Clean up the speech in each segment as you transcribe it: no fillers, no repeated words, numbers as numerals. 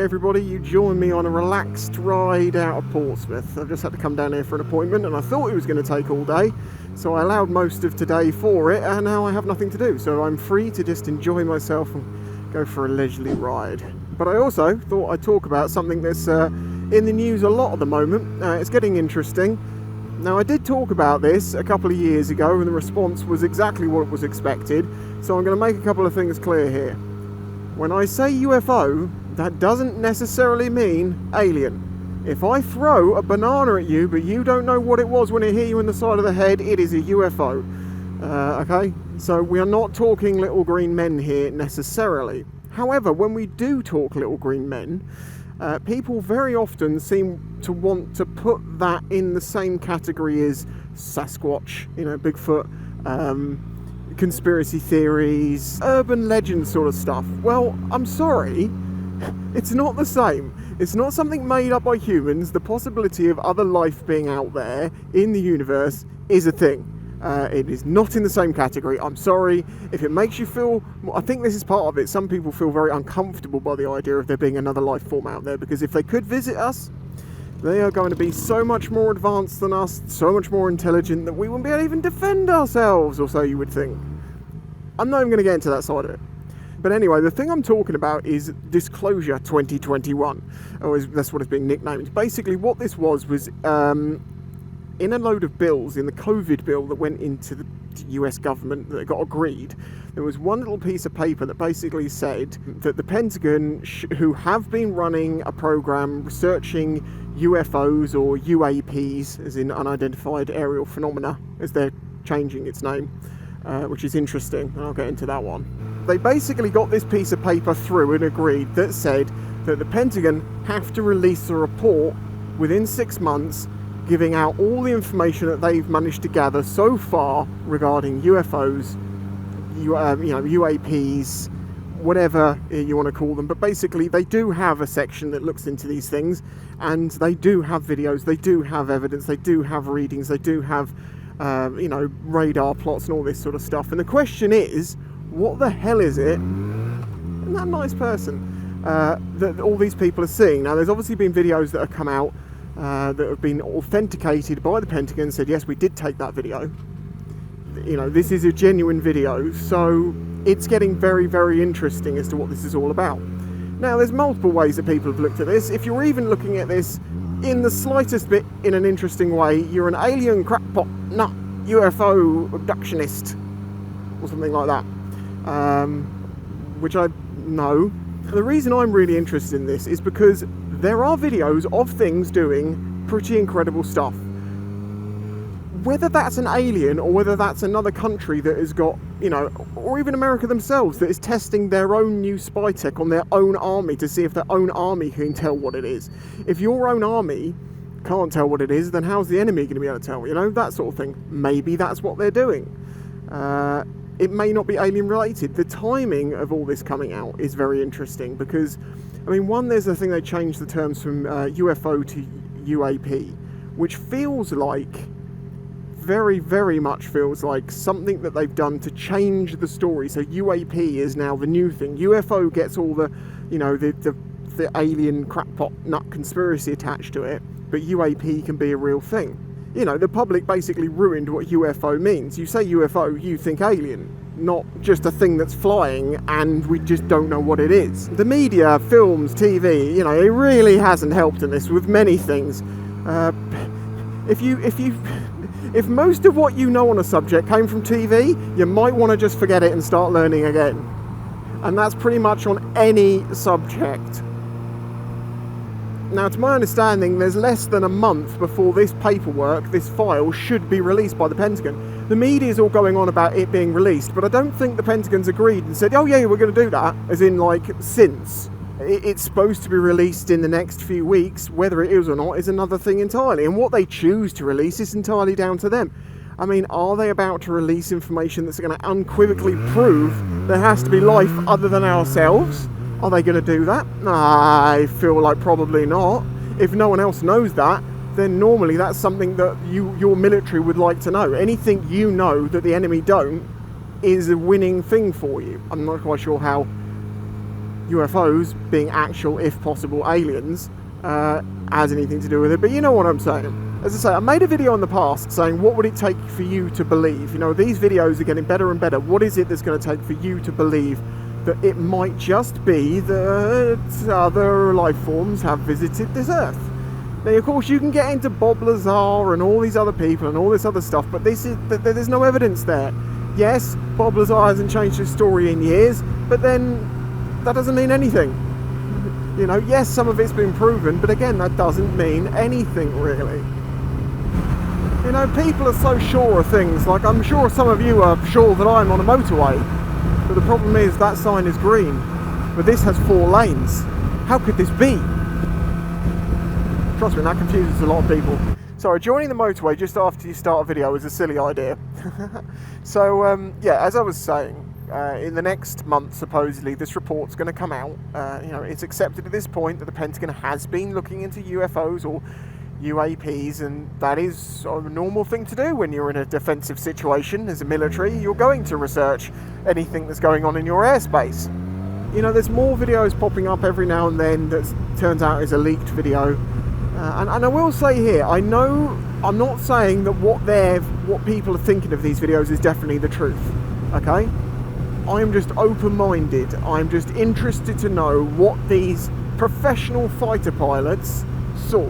everybody, you join me on a relaxed ride out of Portsmouth. I've just had to come down here for an appointment and I thought it was going to take all day, so I allowed most of today for it, and now I have nothing to do, so I'm free to just enjoy myself and go for a leisurely ride. But I also thought I'd talk about something that's in the news a lot at the moment. It's getting interesting. Now, I did talk about this a couple of years ago and the response was exactly what was expected, so I'm going to make a couple of things clear here. When I say UFO, that doesn't necessarily mean alien. If I throw a banana at you, but you don't know what it was when it hit you in the side of the head, it is a UFO. Okay? So we are not talking little green men here necessarily. However, when we do talk little green men, people very often seem to want to put that in the same category as Sasquatch, Bigfoot, conspiracy theories, urban legend sort of stuff. Well, I'm sorry, it's not the same. It's not something made up by humans. The possibility of other life being out there in the universe is a thing. It is not in the same category. I'm sorry. If it makes you feel... I think this is part of it. Some people feel very uncomfortable by the idea of there being another life form out there, because if they could visit us, they are going to be so much more advanced than us, so much more intelligent, that we wouldn't be able to even defend ourselves, or so you would think. I'm not even going to get into that side of it. But anyway, the thing I'm talking about is Disclosure 2021. That's what it's being nicknamed. Basically, what this was in a load of bills, in the COVID bill that went into the US government that got agreed, there was one little piece of paper that basically said that the Pentagon, who have been running a program researching UFOs or UAPs, as in unidentified aerial phenomena, as they're changing its name, which is interesting, and I'll get into that one. They basically got this piece of paper through and agreed that said that the Pentagon have to release a report within 6 months giving out all the information that they've managed to gather so far regarding UFOs, UAPs, whatever you want to call them. But basically they do have a section that looks into these things, and they do have videos, they do have evidence, they do have readings, they do have radar plots and all this sort of stuff. And the question is, what the hell is it? Isn't that a nice person? That all these people are seeing. Now, there's obviously been videos that have come out that have been authenticated by the Pentagon, said yes, we did take that video. This is a genuine video, so it's getting very, very interesting as to what this is all about. Now, there's multiple ways that people have looked at this. If you're even looking at this in the slightest bit in an interesting way, you're an alien crackpot nut UFO abductionist or something like that, which I know. The reason I'm really interested in this is because there are videos of things doing pretty incredible stuff. Whether that's an alien or whether that's another country that has got, or even America themselves, that is testing their own new spy tech on their own army to see if their own army can tell what it is. If your own army can't tell what it is, then how's the enemy going to be able to tell? That sort of thing. Maybe that's what they're doing. It may not be alien related. The timing of all this coming out is very interesting because, one, there's a thing they changed the terms from UFO to UAP, which feels like, very, very much feels like something that they've done to change the story. So UAP is now the new thing. UFO gets all the, the alien crackpot nut conspiracy attached to it, but UAP can be a real thing. The public basically ruined what UFO means. You say UFO, you think alien, not just a thing that's flying and we just don't know what it is. The media, films, TV, it really hasn't helped in this with many things. If most of what you know on a subject came from TV, you might want to just forget it and start learning again. And that's pretty much on any subject. Now, to my understanding, there's less than a month before this paperwork, this file, should be released by the Pentagon. The media is all going on about it being released, but I don't think the Pentagon's agreed and said, oh yeah, we're going to do that, as in since. It's supposed to be released in the next few weeks. Whether it is or not is another thing entirely. And what they choose to release is entirely down to them. Are they about to release information that's going to unequivocally prove there has to be life other than ourselves? Are they going to do that? I feel like probably not. If no one else knows that, then normally that's something that your military would like to know. Anything you know that the enemy don't is a winning thing for you. I'm not quite sure how UFOs being actual, if possible, aliens has anything to do with it, but you know what I'm saying. As I say, I made a video in the past saying what would it take for you to believe. You know, these videos are getting better and better. What is it that's going to take for you to believe that it might just be that other life forms have visited this Earth? Now, of course, you can get into Bob Lazar and all these other people and all this other stuff, but there's no evidence there. Yes, Bob Lazar hasn't changed his story in years, but then that doesn't mean anything. You know, yes, some of it's been proven, but again, that doesn't mean anything, really. You know, people are so sure of things. Like, I'm sure some of you are sure that I'm on a motorway, but the problem is that sign is green, but this has 4 lanes. How could this be? Trust me, that confuses a lot of people. Sorry, joining the motorway just after you start a video is a silly idea. So, yeah, as I was saying, in the next month, supposedly, this report's going to come out. You know, it's accepted at this point that the Pentagon has been looking into UFOs or UAPs, and that is a normal thing to do when you're in a defensive situation as a military. You're going to research anything that's going on in your airspace. You know, there's more videos popping up every now and then that turns out is a leaked video. And I will say here, I know I'm not saying that what people are thinking of these videos is definitely the truth, okay? I'm just open-minded. I'm just interested to know what these professional fighter pilots saw.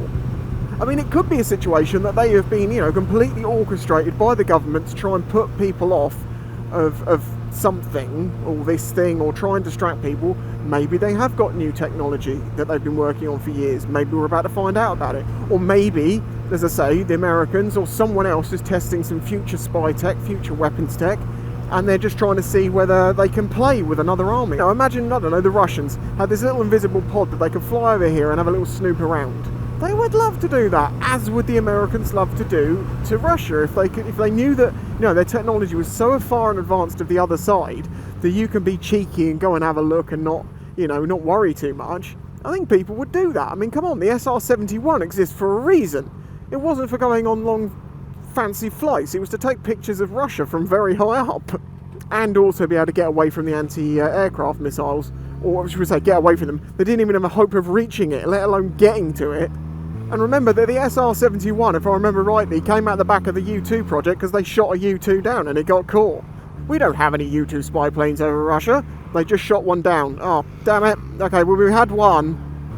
I mean, it could be a situation that they have been, you know, completely orchestrated by the government to try and put people off of something, or this thing, or try and distract people. Maybe they have got new technology that they've been working on for years. Maybe we're about to find out about it. Or maybe, as I say, the Americans or someone else is testing some future spy tech, future weapons tech, and they're just trying to see whether they can play with another army. Now, imagine, I don't know, the Russians had this little invisible pod that they could fly over here and have a little snoop around. They would love to do that, as would the Americans love to do to Russia if they knew that, you know, their technology was so far in advance of the other side that you can be cheeky and go and have a look and not worry too much. I think people would do that. I mean, come on, the SR-71 exists for a reason. It wasn't for going on long fancy flights. It was to take pictures of Russia from very high up, and also be able to get away from the anti-aircraft missiles, or should we say, get away from them. They didn't even have a hope of reaching it, let alone getting to it. And remember that the SR-71, if I remember rightly, came out the back of the U-2 project because they shot a U-2 down and it got caught. We don't have any U-2 spy planes over Russia. They just shot one down. Oh, damn it. Okay, well, we had one.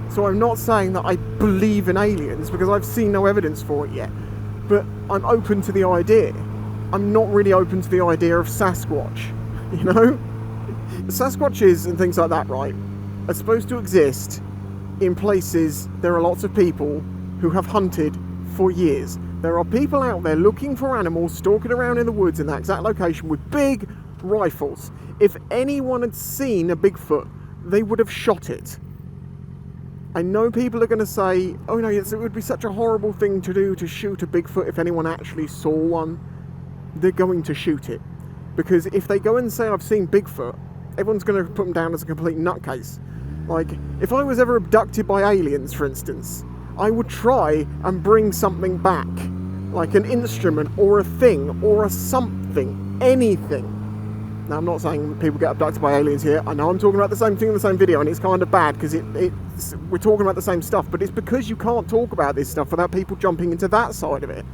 So I'm not saying that I believe in aliens because I've seen no evidence for it yet. But I'm open to the idea. I'm not really open to the idea of Sasquatch, you know? Sasquatches and things like that, right, are supposed to exist in places there are lots of people who have hunted for years. There are people out there looking for animals, stalking around in the woods in that exact location with big rifles. If anyone had seen a Bigfoot, they would have shot it. I know people are going to say, oh no, it would be such a horrible thing to do to shoot a Bigfoot if anyone actually saw one. They're going to shoot it. Because if they go and say, I've seen Bigfoot, everyone's going to put them down as a complete nutcase. Like, if I was ever abducted by aliens, for instance, I would try and bring something back. Like an instrument, or a thing, or a something, anything. Now, I'm not saying people get abducted by aliens here. I know I'm talking about the same thing in the same video, and it's kind of bad, because we're talking about the same stuff, but it's because you can't talk about this stuff without people jumping into that side of it.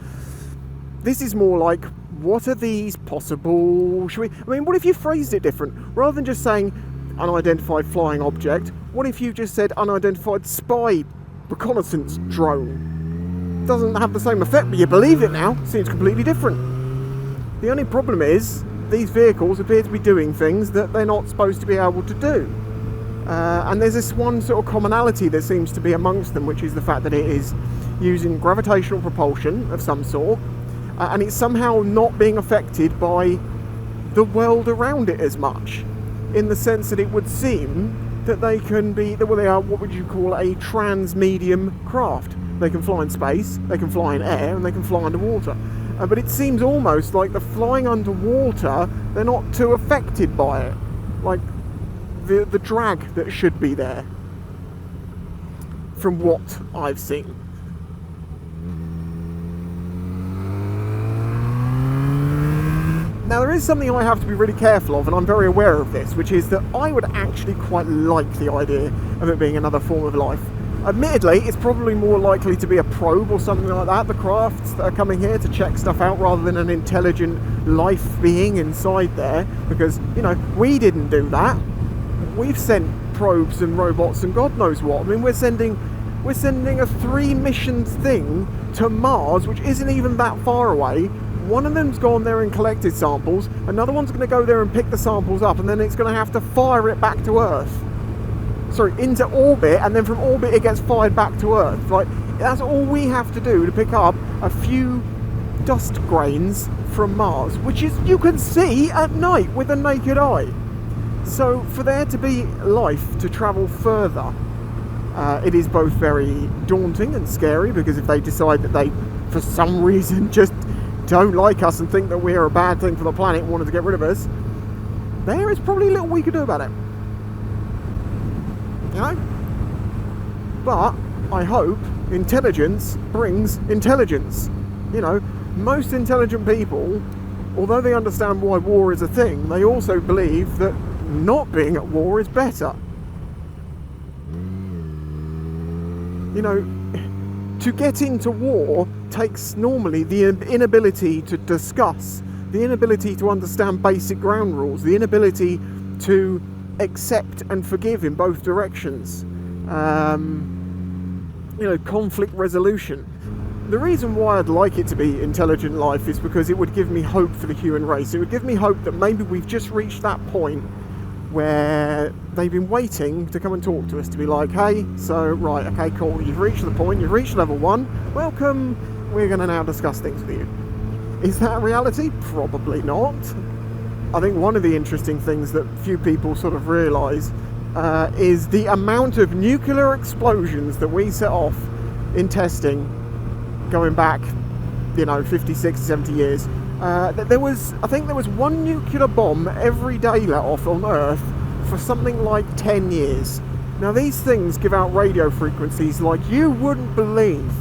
This is more like, what are these possible... what if you phrased it different? Rather than just saying unidentified flying object, what if you just said unidentified spy reconnaissance drone? Doesn't have the same effect, but you believe it now. Seems completely different. The only problem is, these vehicles appear to be doing things that they're not supposed to be able to do. And there's this one sort of commonality that seems to be amongst them, which is the fact that it is using gravitational propulsion of some sort, and it's somehow not being affected by the world around it as much, in the sense that it would seem that they can be, well, they are what would you call a trans-medium craft. They can fly in space, they can fly in air, and they can fly underwater. But it seems almost like the flying underwater, they're not too affected by it. Like, the drag that should be there, from what I've seen. Now, there is something I have to be really careful of, and I'm very aware of this, which is that I would actually quite like the idea of it being another form of life. Admittedly, it's probably more likely to be a probe or something like that, the crafts that are coming here to check stuff out, rather than an intelligent life being inside there, because, you know, we didn't do that. We've sent probes and robots and God knows what. I mean, we're sending a 3-mission thing to Mars, which isn't even that far away. One of them's gone there and collected samples, another one's going to go there and pick the samples up, and then it's going to have to fire it back to Earth. Sorry, into orbit, and then from orbit it gets fired back to Earth. Like, that's all we have to do to pick up a few dust grains from Mars, which is, you can see at night with the naked eye. So for there to be life to travel further, it is both very daunting and scary, because if they decide that they, for some reason, just don't like us and think that we're a bad thing for the planet and wanted to get rid of us, there is probably little we could do about it. You know? But I hope intelligence brings intelligence. You know, most intelligent people, although they understand why war is a thing, they also believe that not being at war is better. You know, to get into war takes normally the inability to discuss, the inability to understand basic ground rules, the inability to accept and forgive in both directions. You know, conflict resolution. The reason why I'd like it to be intelligent life is because it would give me hope for the human race. It would give me hope that maybe we've just reached that point where they've been waiting to come and talk to us, to be like, hey, so, right, okay, cool, you've reached the point, you've reached level 1, welcome, we're going to now discuss things with you. Is that reality? Probably not. I think one of the interesting things that few people sort of realise is the amount of nuclear explosions that we set off in testing going back, you know, 50, 60, 70 years. I think there was one nuclear bomb every day let off on Earth for something like 10 years. Now, these things give out radio frequencies like you wouldn't believe.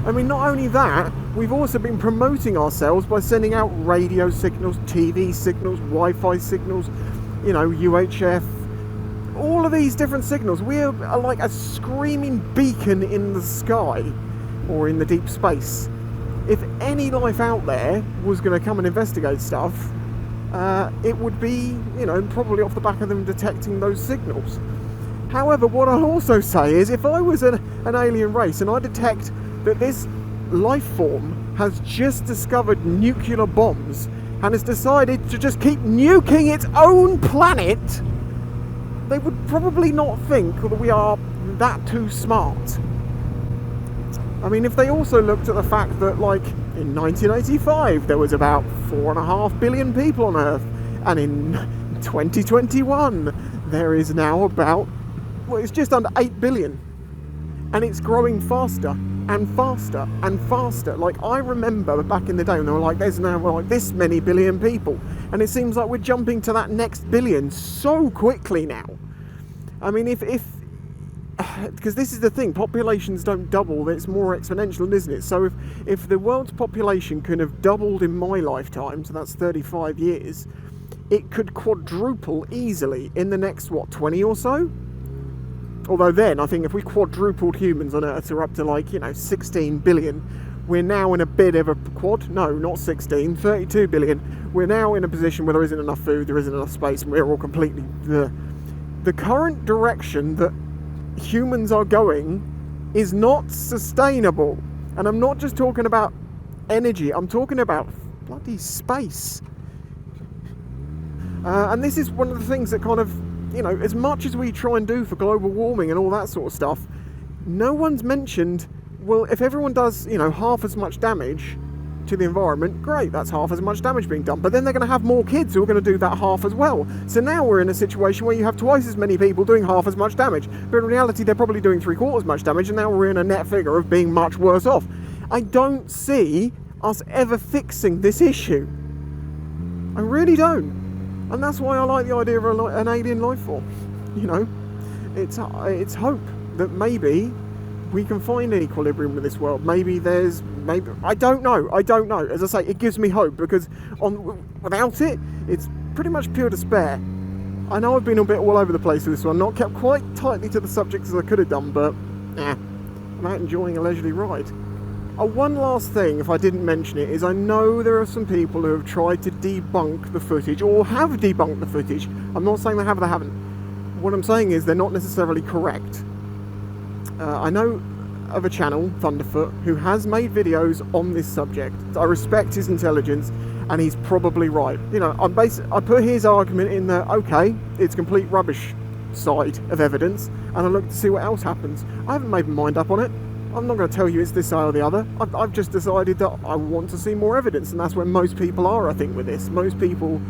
I mean, not only that, we've also been promoting ourselves by sending out radio signals, TV signals, Wi-Fi signals, you know, UHF, all of these different signals. We are like a screaming beacon in the sky, or in the deep space. If any life out there was going to come and investigate stuff, it would be, you know, probably off the back of them detecting those signals. However, what I'll also say is, if I was an alien race and I detect that this life form has just discovered nuclear bombs and has decided to just keep nuking its own planet, they would probably not think that we are that too smart. I mean, if they also looked at the fact that, like, in 1985 there was about 4.5 billion people on Earth, and in 2021 there is now about, well, it's just under 8 billion, and it's growing faster and faster and faster. Like, I remember back in the day when they were like, there's now like this many billion people, and it seems like we're jumping to that next billion so quickly now. I mean, if because this is the thing, populations don't double, it's more exponential, isn't it? So if the world's population can have doubled in my lifetime, so that's 35 years, it could quadruple easily in the next, what, 20 or so? Although then, I think if we quadrupled humans on Earth to up to, like, you know, 16 billion, we're now in a bit of a not 16, 32 billion. We're now in a position where there isn't enough food, there isn't enough space, and we're all completely... The current direction that humans are going is not sustainable. And I'm not just talking about energy, I'm talking about bloody space. And this is one of the things that kind of, you know, as much as we try and do for global warming and all that sort of stuff, no one's mentioned, well, if everyone does, you know, half as much damage to the environment, great, that's half as much damage being done. But then they're going to have more kids who are going to do that half as well. So now we're in a situation where you have twice as many people doing half as much damage. But in reality, they're probably doing 3/4 as much damage, and now we're in a net figure of being much worse off. I don't see us ever fixing this issue. I really don't. And that's why I like the idea of an alien life form. You know, it's hope that maybe we can find an equilibrium with this world. Maybe I don't know. As I say, it gives me hope, because without it, it's pretty much pure despair. I know I've been a bit all over the place with this one, not kept quite tightly to the subject as I could have done, but I'm out enjoying a leisurely ride. One last thing, if I didn't mention it, is I know there are some people who have tried to debunk the footage, or have debunked the footage. I'm not saying they have or they haven't. What I'm saying is they're not necessarily correct. I know of a channel, Thunderfoot, who has made videos on this subject. I respect his intelligence, and he's probably right. You know, I put his argument in the, okay, it's complete rubbish side of evidence, and I look to see what else happens. I haven't made my mind up on it. I'm not going to tell you it's this side or the other. I've just decided that I want to see more evidence, and that's where most people are, I think, with this. Most people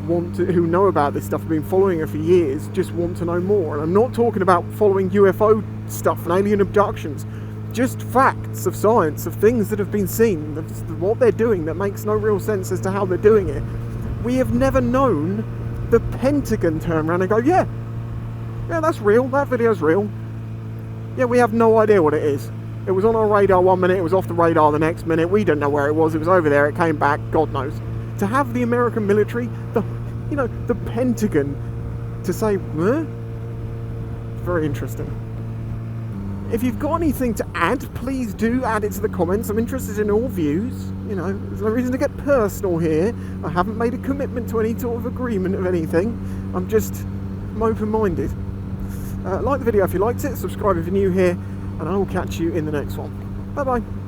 who know about this stuff, have been following it for years, just want to know more. And I'm not talking about following UFO stuff and alien abductions, just facts of science, of things that have been seen, what they're doing that makes no real sense as to how they're doing it. We have never known the Pentagon turn around and go, yeah, that's real, that video's real. Yeah, we have no idea what it is. It was on our radar one minute, it was off the radar the next minute, we don't know where it was over there, it came back, God knows. To have the American military, the Pentagon, to say, very interesting. If you've got anything to add, please do add it to the comments. I'm interested in all views. You know, there's no reason to get personal here. I haven't made a commitment to any sort of agreement of anything. I'm open-minded. Like the video if you liked it, subscribe if you're new here, and I will catch you in the next one. Bye-bye.